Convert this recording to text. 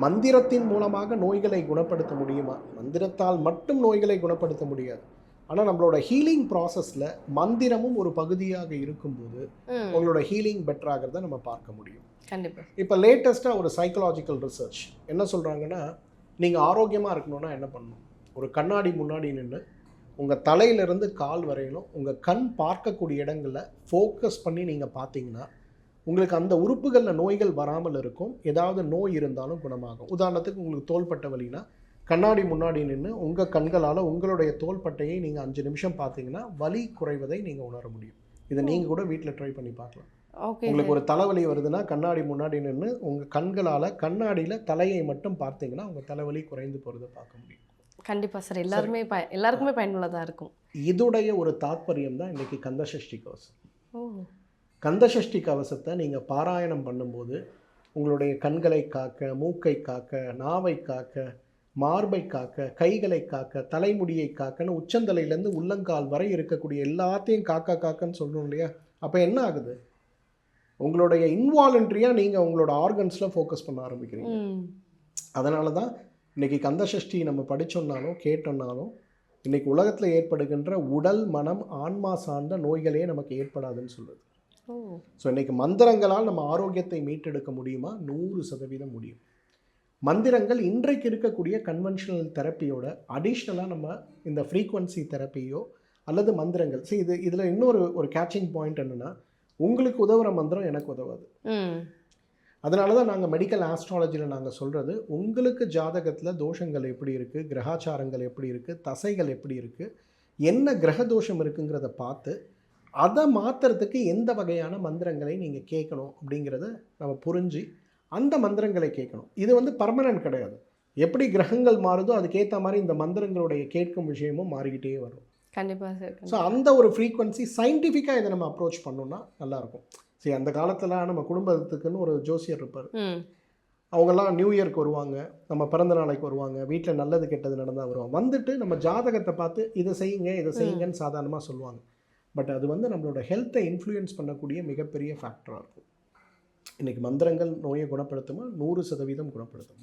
மந்திரத்தின் மூலமாக நோய்களை குணப்படுத்த முடியுமா? மந்திரத்தால் மட்டும் நோய்களை குணப்படுத்த முடியாது. ஆனால் நம்மளோட ஹீலிங் ப்ராசஸில் மந்திரமும் ஒரு பகுதியாக இருக்கும்போது உங்களோட ஹீலிங் பெட்டராகிறத நம்ம பார்க்க முடியும். கண்டிப்பாக. இப்போ லேட்டஸ்ட்டாக ஒரு சைக்கலாஜிக்கல் ரிசர்ச் என்ன சொல்கிறாங்கன்னா, நீங்கள் ஆரோக்கியமாக இருக்கணும்னா என்ன பண்ணணும்? ஒரு கண்ணாடி முன்னாடி நின்று உங்கள் தலையிலிருந்து கால் வரையிலும் உங்கள் கண் பார்க்கக்கூடிய இடங்களில் ஃபோக்கஸ் பண்ணி நீங்கள் பார்த்தீங்கன்னா உங்களுக்கு அந்த உறுப்புகளில் நோய்கள் வராமல் இருக்கும். ஏதாவது நோய் இருந்தாலும் குணமாகும். உதாரணத்துக்கு உங்களுக்கு தோள்பட்டை வலினா கண்ணாடி முன்னாடி நின்று உங்கள் கண்களால் உங்களுடைய தோள்பட்டையை நீங்கள் 5 நிமிஷம் பார்த்தீங்கன்னா வலி குறைவதை நீங்கள் உணர முடியும். இதை நீங்கள் கூட வீட்டில் ட்ரை பண்ணி பார்க்கலாம். உங்களுக்கு ஒரு தலைவலி வருதுன்னா கண்ணாடி முன்னாடி நின்று உங்கள் கண்களால் கண்ணாடியில் தலையை மட்டும் பார்த்தீங்கன்னா உங்கள் தலைவலி குறைந்து போகிறத பார்க்க முடியும். கண்டிப்பாக சார். எல்லாருக்குமே பயனுள்ளதாக இருக்கும். இதுடைய ஒரு தாத்பரியம் தான் இன்றைக்கி கந்தசஷ்டி கவசம். கந்தசஷ்டி கவசத்தை நீங்கள் பாராயணம் பண்ணும்போது உங்களுடைய கண்களை காக்க, மூக்கை காக்க, நாவை காக்க, மார்பை காக்க, கைகளை காக்க, தலைமுடியை காக்கன்னு உச்சந்தலையிலேருந்து உள்ளங்கால் வரை இருக்கக்கூடிய எல்லாத்தையும் காக்க காக்கன்னு சொல்லணும் இல்லையா? அப்போ என்ன ஆகுது? உங்களுடைய இன்வாலண்ட்ரியாக நீங்கள் உங்களோட ஆர்கன்ஸில் ஃபோக்கஸ் பண்ண ஆரம்பிக்கிறீங்க. அதனால தான் இன்றைக்கி கந்தசஷ்டி நம்ம படித்தோம்னாலும் கேட்டோம்னாலும் இன்றைக்கி உலகத்தில் ஏற்படுகின்ற உடல், மனம், ஆன்மா சார்ந்த நோய்களே நமக்கு ஏற்படாதுன்னு சொல்லுது. ஸோ இன்றைக்கி மந்திரங்களால் நம்ம ஆரோக்கியத்தை மீட்டெடுக்க முடியுமா? 100% முடியும். மந்திரங்கள் இன்றைக்கு இருக்கக்கூடிய கன்வென்ஷனல் தெரப்பியோட அடிஷ்னலாக நம்ம இந்த ஃப்ரீக்வன்சி தெரப்பியோ அல்லது மந்திரங்கள் இதில் இன்னொரு கேட்சிங் பாயிண்ட் என்னென்னா, உங்களுக்கு உதவுற மந்திரம் எனக்கு உதவாது. அதனால தான் நாங்கள் மெடிக்கல் ஆஸ்ட்ராலஜியில் நாங்கள் சொல்கிறது, உங்களுக்கு ஜாதகத்தில் தோஷங்கள் எப்படி இருக்குது, கிரகாச்சாரங்கள் எப்படி இருக்குது, தசைகள் எப்படி இருக்குது, என்ன கிரக தோஷம் இருக்குங்கிறத பார்த்து அதை மாற்றுறதுக்கு எந்த வகையான மந்திரங்களை நீங்கள் கேட்கணும் அப்படிங்கிறத நம்ம புரிஞ்சு அந்த மந்திரங்களை கேட்கணும். இது பர்மனன்ட் கிடையாது. எப்படி கிரகங்கள் மாறுதோ அதுக்கேற்ற மாதிரி இந்த மந்திரங்களுடைய கேட்கும் விஷயமும் மாறிக்கிட்டே வரும். கண்டிப்பாக சார். ஸோ அந்த ஒரு ஃப்ரீக்வன்சி சயின்டிஃபிக்காக இதை நம்ம அப்ரோச் பண்ணோம்னா நல்லாயிருக்கும். சரி, அந்த காலத்தில் நம்ம குடும்பத்துக்குன்னு ஒரு ஜோசியர் இருப்பார். அவங்கெல்லாம் நியூ இயர்க்கு வருவாங்க, நம்ம பிறந்த நாளைக்கு வருவாங்க, வீட்டில் நல்லது கெட்டது நடந்தால் வருவாங்க. வந்துட்டு நம்ம ஜாதகத்தை பார்த்து இதை செய்யுங்கன்னு சாதாரணமாக சொல்லுவாங்க. பட் அது நம்மளோட ஹெல்த்தை இன்ஃப்ளூயன்ஸ் பண்ணக்கூடிய மிகப்பெரிய ஃபேக்டராக இருக்கும். இன்றைக்கி மந்திரங்கள் நோயை குணப்படுத்துமா? 100% குணப்படுத்துமா?